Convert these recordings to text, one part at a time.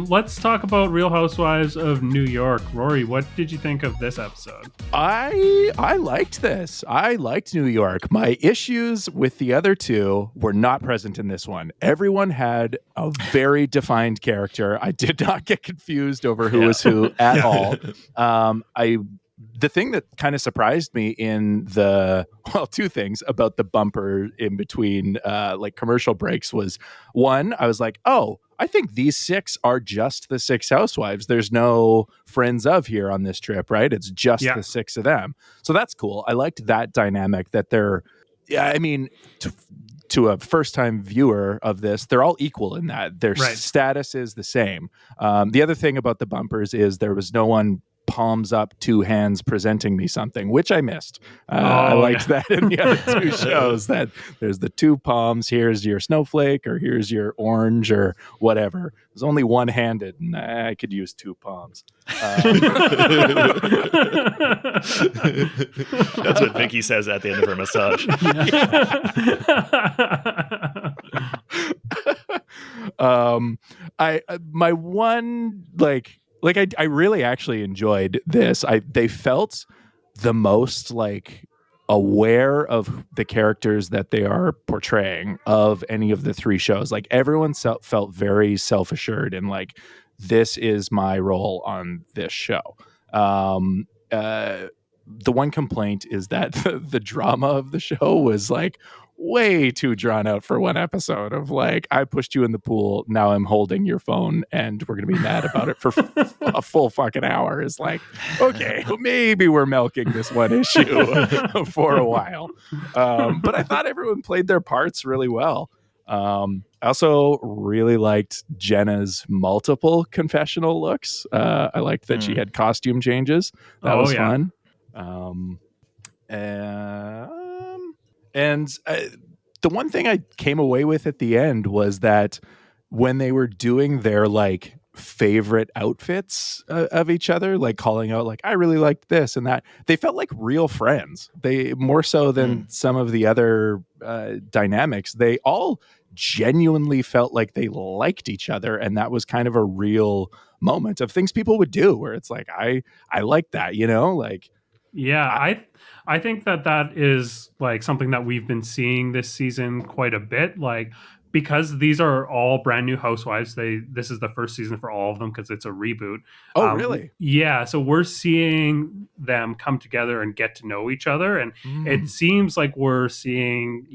Let's talk about Real Housewives of New York. Rory, what did you think of this episode? I liked this. I liked New York. My issues with the other two were not present in this one. Everyone had a very defined character. I did not get confused over who was who at all. The thing that kind of surprised me in two things about the bumper in between like commercial breaks was, one, I was like, oh, I think these 6 are just the 6 housewives. There's no friends of here on this trip, right? It's just the 6 of them. So that's cool. I liked that dynamic that they're, to a first-time viewer of this, they're all equal in that. Their status is the same. The other thing about the bumpers is there was no one palms up, 2 hands presenting me something, which I missed. I liked that in the other 2 shows, that there's the 2 palms, here's your snowflake or here's your orange or whatever. It was only one-handed and I could use 2 palms. That's what Vicky says at the end of her massage. My one I really actually enjoyed this. They felt the most like aware of the characters that they are portraying of any of the 3 shows. Like everyone felt very self-assured and like, this is my role on this show. The one complaint is that the drama of the show was like way too drawn out for one episode of like, I pushed you in the pool, now I'm holding your phone and we're gonna be mad about it for a full fucking hour. Is like, okay, maybe we're milking this one issue for a while. But I thought everyone played their parts really well. I also really liked Jenna's multiple confessional looks. I liked that she had costume changes. That was fun. And the one thing I came away with at the end was that when they were doing their like favorite outfits of each other, like calling out like, I really liked this and that, they felt like real friends. They more so than some of the other dynamics. They all genuinely felt like they liked each other, and that was kind of a real moment of things people would do where it's like, I like that, like. Yeah, I think that is like something that we've been seeing this season quite a bit, like, because these are all brand new housewives. This is the first season for all of them because it's a reboot. Oh, really? Yeah, so we're seeing them come together and get to know each other, and it seems like we're seeing,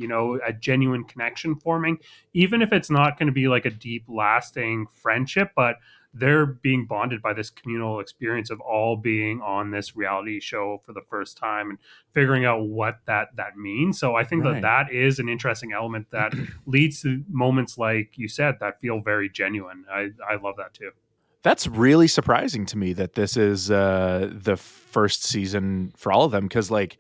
a genuine connection forming, even if it's not going to be like a deep, lasting friendship, but they're being bonded by this communal experience of all being on this reality show for the first time and figuring out what that means. So I think that is an interesting element that leads to moments like you said that feel very genuine. I love that too. That's really surprising to me that this is the first season for all of them, because like,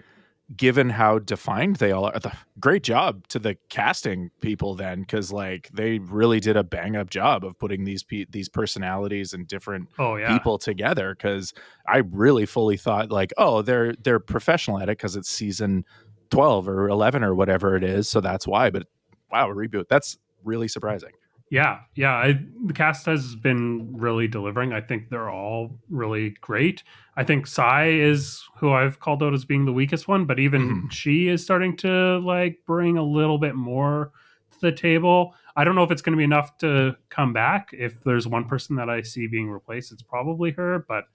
given how defined they all are, great job to the casting people then, because like they really did a bang up job of putting these personalities and different people together. Because I really fully thought like, oh, they're professional at it because it's season 12 or 11 or whatever it is, so that's why. But wow, a reboot. That's really surprising. Yeah. The cast has been really delivering. I think they're all really great. I think Sai is who I've called out as being the weakest one, but even she is starting to like bring a little bit more to the table. I don't know if it's going to be enough to come back. If there's one person that I see being replaced, it's probably her. But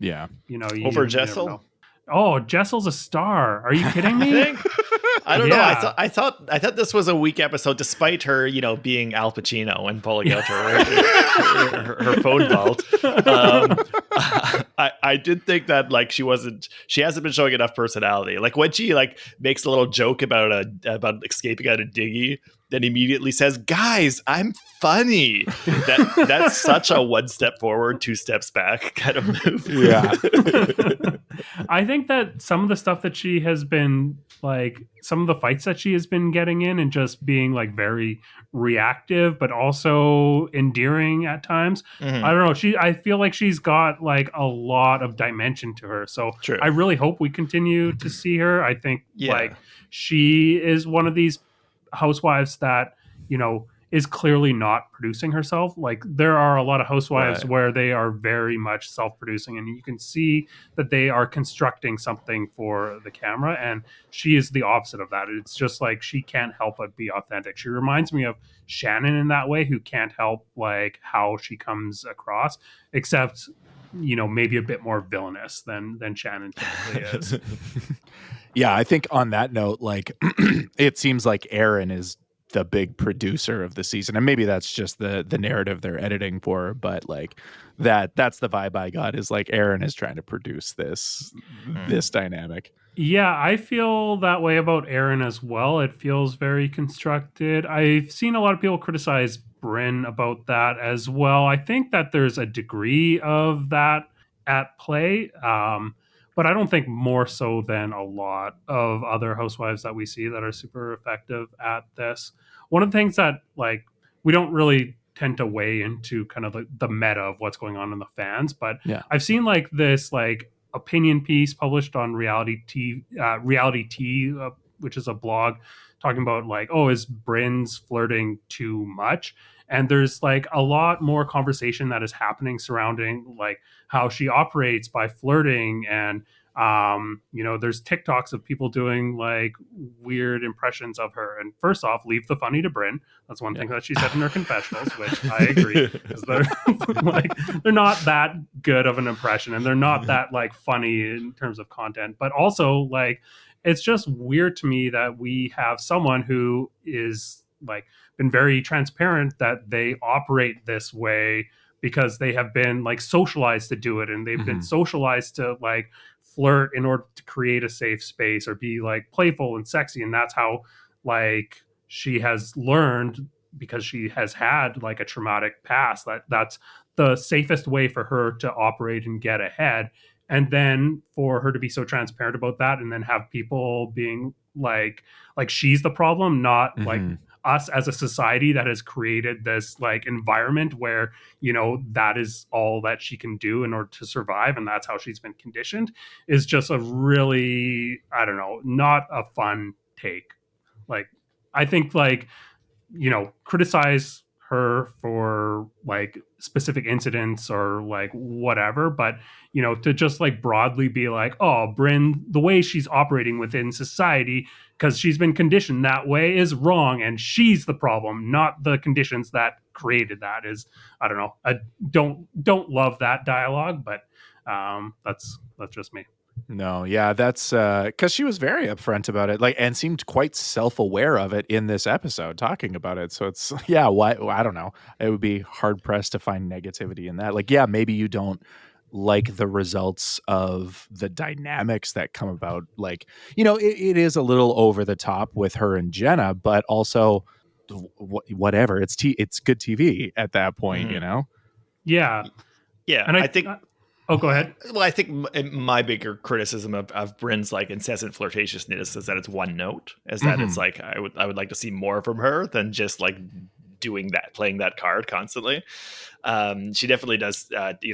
over Jessel. Oh, Jessel's a star. Are you kidding me? I don't know. I thought this was a weak episode, despite her, being Al Pacino and pulling out her phone vault. I did think that like she hasn't been showing enough personality. Like when she like makes a little joke about escaping out of Diggy, then immediately says, "Guys, I'm funny." That's such a 1 step forward, 2 steps back kind of move. Yeah. I think that some of the stuff that she has been like, some of the fights that she has been getting in and just being like very reactive, but also endearing at times. I don't know. I feel like she's got like a lot of dimension to her. So true. I really hope we continue to see her. I think like she is one of these housewives that, is clearly not producing herself. Like there are a lot of housewives Right. where they are very much self-producing, and you can see that they are constructing something for the camera, and she is the opposite of that. It's just like she can't help but be authentic. She reminds me of Shannon in that way, who can't help like how she comes across, except maybe a bit more villainous than Shannon typically is. Yeah, I think on that note, like it seems like Erin is the big producer of the season, and maybe that's just the narrative they're editing for, but like that's the vibe I got, is like Erin is trying to produce this dynamic. Yeah, I feel that way about Erin as well. It feels very constructed. I've seen a lot of people criticize Brynn about that as well. I think that there's a degree of that at play, but I don't think more so than a lot of other housewives that we see that are super effective at this. One of the things that like we don't really tend to weigh into kind of the meta of what's going on in the fans, but Yeah. I've seen like this like opinion piece published on Reality T, which is a blog talking about like, oh, is Brynn's flirting too much? And there's like a lot more conversation that is happening surrounding like how she operates by flirting, and there's TikToks of people doing like weird impressions of her. And first off, leave the funny to Brynn. That's one thing that she said in her confessionals, which I agree, because they're like they're not that good of an impression, and they're not that like funny in terms of content. But also like it's just weird to me that we have someone who is like been very transparent that they operate this way because they have been like socialized to do it, and they've been socialized to like flirt in order to create a safe space or be like playful and sexy, and that's how like she has learned, because she has had like a traumatic past, that's the safest way for her to operate and get ahead. And then for her to be so transparent about that, and then have people being like she's the problem, not like us as a society that has created this like environment where that is all that she can do in order to survive, and that's how she's been conditioned, is just a really, I don't know, not a fun take. Like I think like criticize her for like specific incidents or like whatever, but to just like broadly be like, oh, Brynn, the way she's operating within society because she's been conditioned that way is wrong, and she's the problem, not the conditions that created that, is, I don't know, I don't love that dialogue, but that's just me. No, yeah, that's because she was very upfront about it, like, and seemed quite self-aware of it in this episode, talking about it. So it's why, I don't know. It would be hard pressed to find negativity in that. Like, yeah, maybe you don't like the results of the dynamics that come about. Like, it is a little over the top with her and Jenna, but also whatever. It's good TV at that point, Yeah. And I think. Oh, go ahead. Well, I think my bigger criticism of Brynn's like incessant flirtatiousness is that it's one note, is that it's like I would like to see more from her than just like playing that card constantly. She definitely does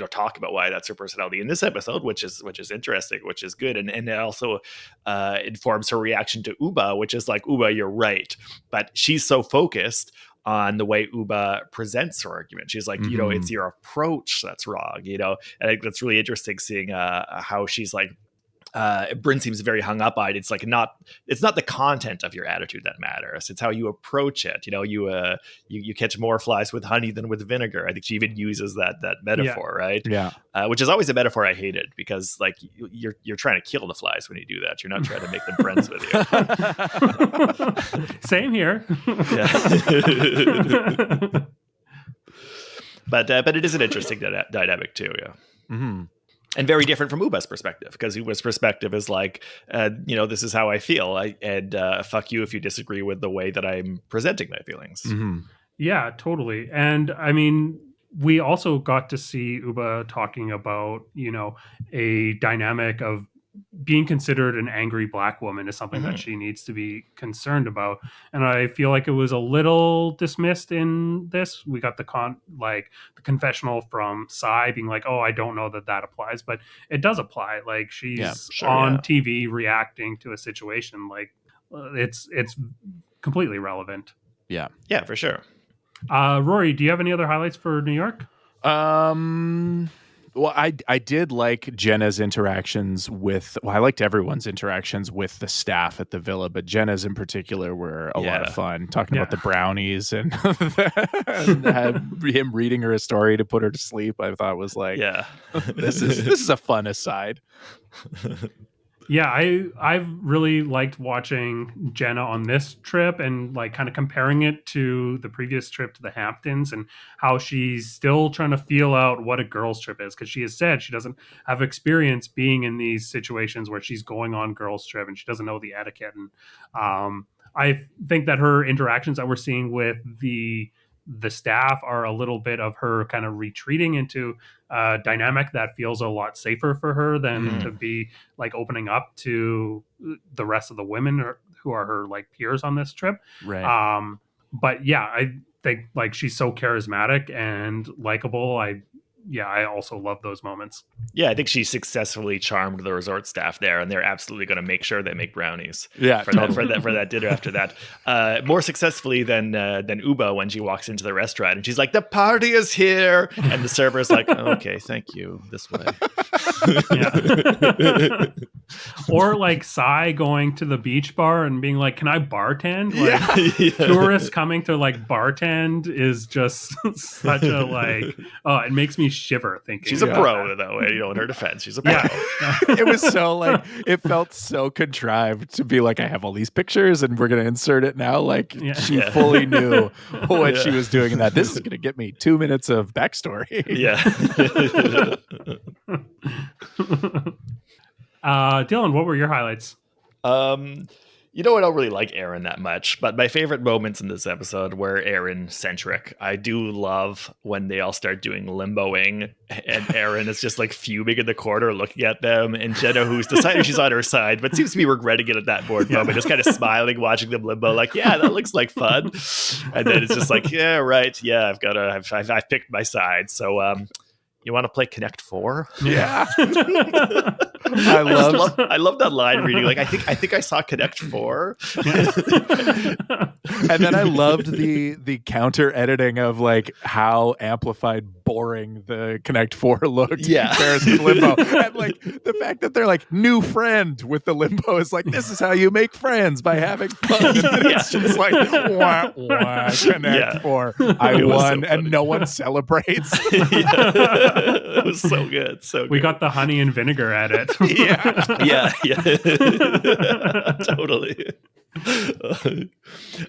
talk about why that's her personality in this episode, which is interesting, which is good, and it also informs her reaction to Ubah, which is like, Ubah, you're right, but she's so focused on the way Ubah presents her argument. She's like, it's your approach that's wrong, and I think that's really interesting, seeing how she's like, Brynn seems very hung up on it. It's like it's not the content of your attitude that matters. It's how you approach it. You catch more flies with honey than with vinegar. I think she even uses that metaphor, right? Yeah. Which is always a metaphor I hated, because like you're trying to kill the flies when you do that. You're not trying to make them friends with you. Same here. But it is an interesting dynamic too. Yeah. Mm-hmm. And very different from Ubah's perspective, because Ubah's perspective is like, this is how I feel, and fuck you if you disagree with the way that I'm presenting my feelings. Mm-hmm. Yeah, totally. And I mean, we also got to see Ubah talking about, a dynamic of being considered an angry Black woman is something that she needs to be concerned about. And I feel like it was a little dismissed in this. We got the confessional from Sai being like, oh, I don't know that applies, but it does apply. Like, she's on TV reacting to a situation. Like, it's completely relevant. Yeah. Yeah, for sure. Rory, do you have any other highlights for New York? Well, I did like Jenna's interactions with. Well, I liked everyone's interactions with the staff at the villa, but Jenna's in particular were a lot of fun. Talking about the brownies and, and him reading her a story to put her to sleep. I thought was like, this is a fun aside. Yeah, I've really liked watching Jenna on this trip and like kind of comparing it to the previous trip to the Hamptons and how she's still trying to feel out what a girls trip is, because she has said she doesn't have experience being in these situations where she's going on girls trip and she doesn't know the etiquette. And I think that her interactions that we're seeing with the staff are a little bit of her kind of retreating into a dynamic that feels a lot safer for her than to be like opening up to the rest of the women who are her like peers on this trip. Right. But yeah, I think like she's so charismatic and likable. I also love those moments. Yeah, I think she successfully charmed the resort staff there, and they're absolutely going to make sure they make brownies. Yeah, for that dinner after that. More successfully than Ubah when she walks into the restaurant and she's like, "The party is here," and the server's like, oh, "Okay, thank you. This way." Or like Sai going to the beach bar and being like, "Can I bartend?" Like tourists coming to like bartend is just such a like. Oh, it makes me shiver thinking. She's a pro though. In her defense, she's a pro. It was so like it felt so contrived to be like, I have all these pictures and we're gonna insert it now. Like she fully knew what she was doing, and that this is gonna get me 2 minutes of backstory. Dylan, what were your highlights? I don't really like Erin that much, but my favorite moments in this episode were Erin-centric. I do love when they all start doing limboing, and Erin is just like fuming in the corner looking at them, and Jenna, who's decided she's on her side, but seems to be regretting it at that moment, just kind of smiling, watching them limbo, like, yeah, that looks like fun. And then it's just like, yeah, right, yeah, I've picked my side, so you want to play Connect 4? Yeah. I love that line reading. Like, I think I saw Connect 4. And then I loved the counter editing of like how amplified boring the Connect 4 looked in comparison to Limbo. And like the fact that they're like new friend with the Limbo is like, this is how you make friends, by having fun. It's just like wah, wah, Connect 4. I won, so and no one celebrates. It was so good. So we got the honey and vinegar at it. Yeah. Totally.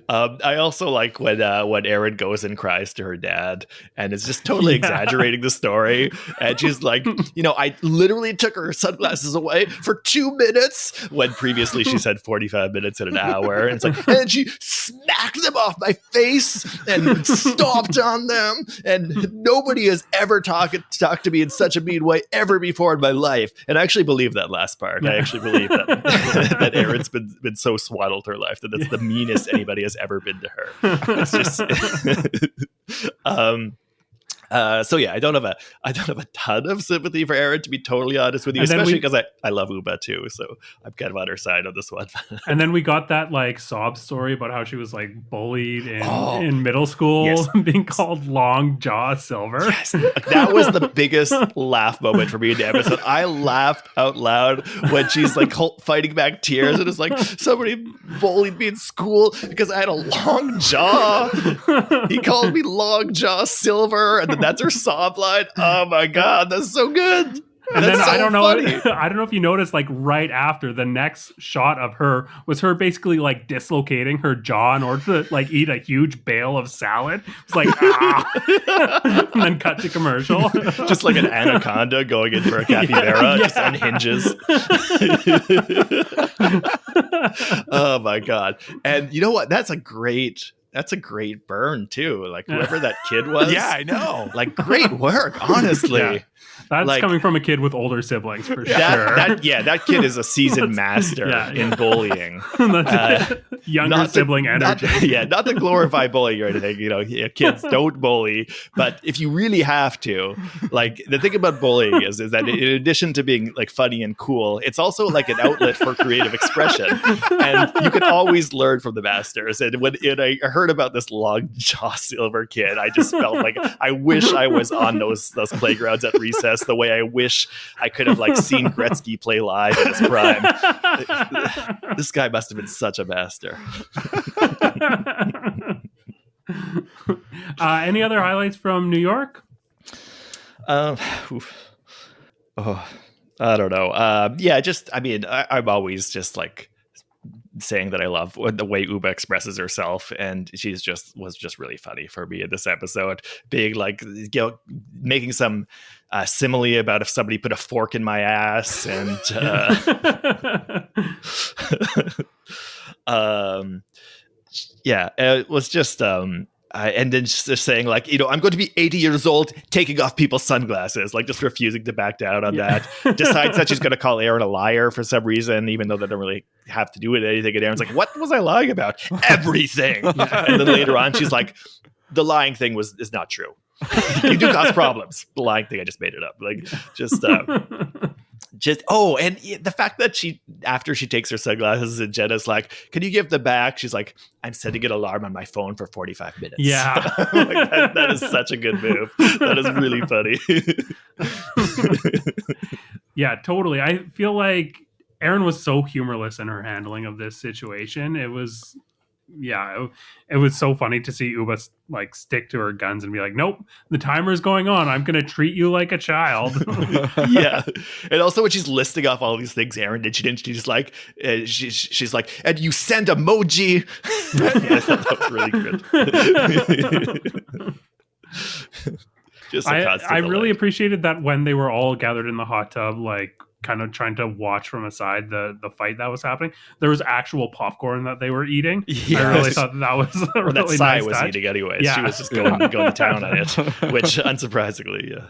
I also like when Erin goes and cries to her dad and is just totally exaggerating the story, and she's like, I literally took her sunglasses away for 2 minutes when previously she said 45 minutes in an hour, and it's like, and she smacked them off my face and stomped on them, and nobody has ever talked to me in such a mean way ever before in my life. And I actually believe that last part. I actually believe that that Erin's been so swaddled her life that that's the meanest anybody has ever been to her. It's just so yeah, I don't have a ton of sympathy for Erin, to be totally honest with you, especially because I love Ubah too, so I'm kind of on her side on this one. And then we got that like sob story about how she was like bullied in middle school, being called Long Jaw Silver. Yes, that was the biggest laugh moment for me in the episode. I laughed out loud when she's like fighting back tears and it's like, somebody bullied me in school because I had a long jaw. He called me Long Jaw Silver, and then that's her sob line. Oh my god, that's so good. And that's then so I don't know if you noticed, like right after, the next shot of her was her basically like dislocating her jaw in order to like eat a huge bale of salad. It's like and then cut to commercial. Just like an anaconda going in for a capybara, just unhinges. Oh my god. And you know what? That's a great that's a great burn too. Like whoever that kid was. Yeah, I know. Like great work, honestly. Yeah. That's like, coming from a kid with older siblings for sure. That kid is a seasoned master in bullying. That's younger sibling energy. Not to glorify bullying or anything. Kids don't bully, but if you really have to, like the thing about bullying is that in addition to being like funny and cool, it's also like an outlet for creative expression, and you can always learn from the masters. And when I heard about this long jaw Silver kid, I just felt like I wish I was on those playgrounds at recess. The way I wish I could have like seen Gretzky play live in his prime. This guy must have been such a master. Any other highlights from New York? I don't know. I'm always just like saying that I love the way Ubah expresses herself, and was just really funny for me in this episode, being like, making some simile about if somebody put a fork in my ass, and it was just and then just saying like, I'm going to be 80 years old taking off people's sunglasses, like just refusing to back down on that. Decides that she's going to call Erin a liar for some reason, even though they don't really have to do with anything. And Erin's like, what was I lying about? Everything. And then later on, she's like, the lying thing is not true. You do cause problems. The lying thing, I just made it up. Like and the fact that after she takes her sunglasses and Jenna's like, can you give them back? She's like, I'm setting an alarm on my phone for 45 minutes. Yeah. Like, that is such a good move. That is really funny. Yeah, totally. I feel like Erin was so humorless in her handling of this situation. It was so funny to see Ubah like stick to her guns and be like, nope, the timer's going on. I'm going to treat you like a child. Yeah. And also when she's listing off all these things Erin did, she's like, she's like, and you send emoji. Yeah, I thought that was really good. I really appreciated that when they were all gathered in the hot tub, like kind of trying to watch from aside the fight that was happening. There was actual popcorn that they were eating. Yes. I really thought that was a really that nice Sai was touch. eating anyways. Yeah. She was just going to town on it, which unsurprisingly,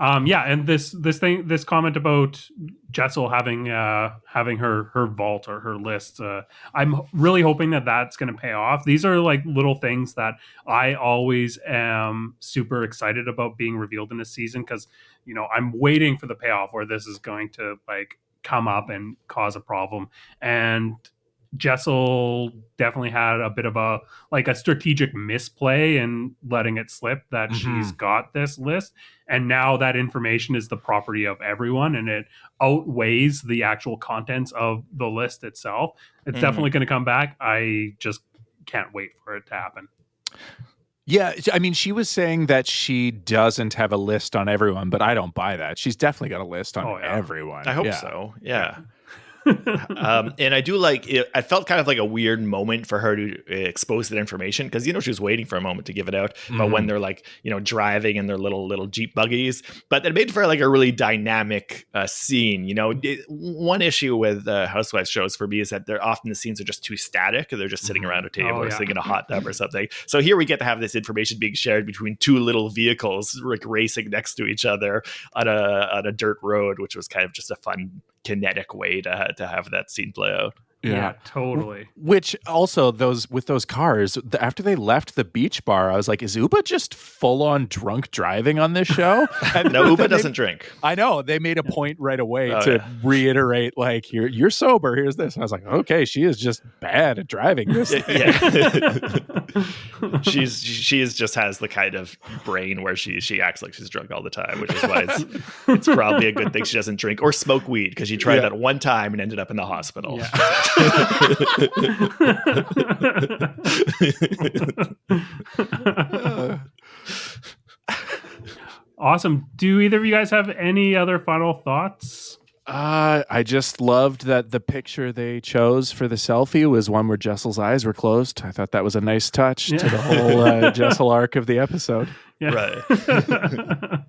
and this comment about Jessel having her vault or her list, I'm really hoping that that's going to pay off. These are like little things that I always am super excited about being revealed in a season, because I'm waiting for the payoff where this is going to like come up and cause a problem. And Jessel definitely had a bit of a strategic misplay in letting it slip that she's got this list, and now that information is the property of everyone and it outweighs the actual contents of the list itself. It's definitely going to come back. I just can't wait for it to happen. Yeah, I mean, she was saying that she doesn't have a list on everyone, but I don't buy that. She's definitely got a list on everyone. I hope so. Yeah. And I do like it. I felt kind of like a weird moment for her to expose that information, because she was waiting for a moment to give it out. But when they're like driving in their little Jeep buggies, but it made for like a really dynamic scene. One issue with Housewives shows for me is that the scenes are just too static. They're just sitting around a table or sitting in a hot tub or something. So here we get to have this information being shared between two little vehicles like racing next to each other on a dirt road, which was kind of just a fun kinetic way to have that scene play out. Yeah, totally. Which also with those cars, after they left the beach bar, I was like, is Ubah just full on drunk driving on this show? And no, Ubah doesn't drink. I know. They made a point right away to reiterate, like, you're sober. Here's this. And I was like, okay, she is just bad at driving this. She just has the kind of brain where she acts like she's drunk all the time, which is why it's probably a good thing she doesn't drink or smoke weed, because she tried that one time and ended up in the hospital. Yeah. Awesome. Do either of you guys have any other final thoughts? I just loved that the picture they chose for the selfie was one where Jessel's eyes were closed. I thought that was a nice touch to the whole Jessel arc of the episode. Yeah. Right.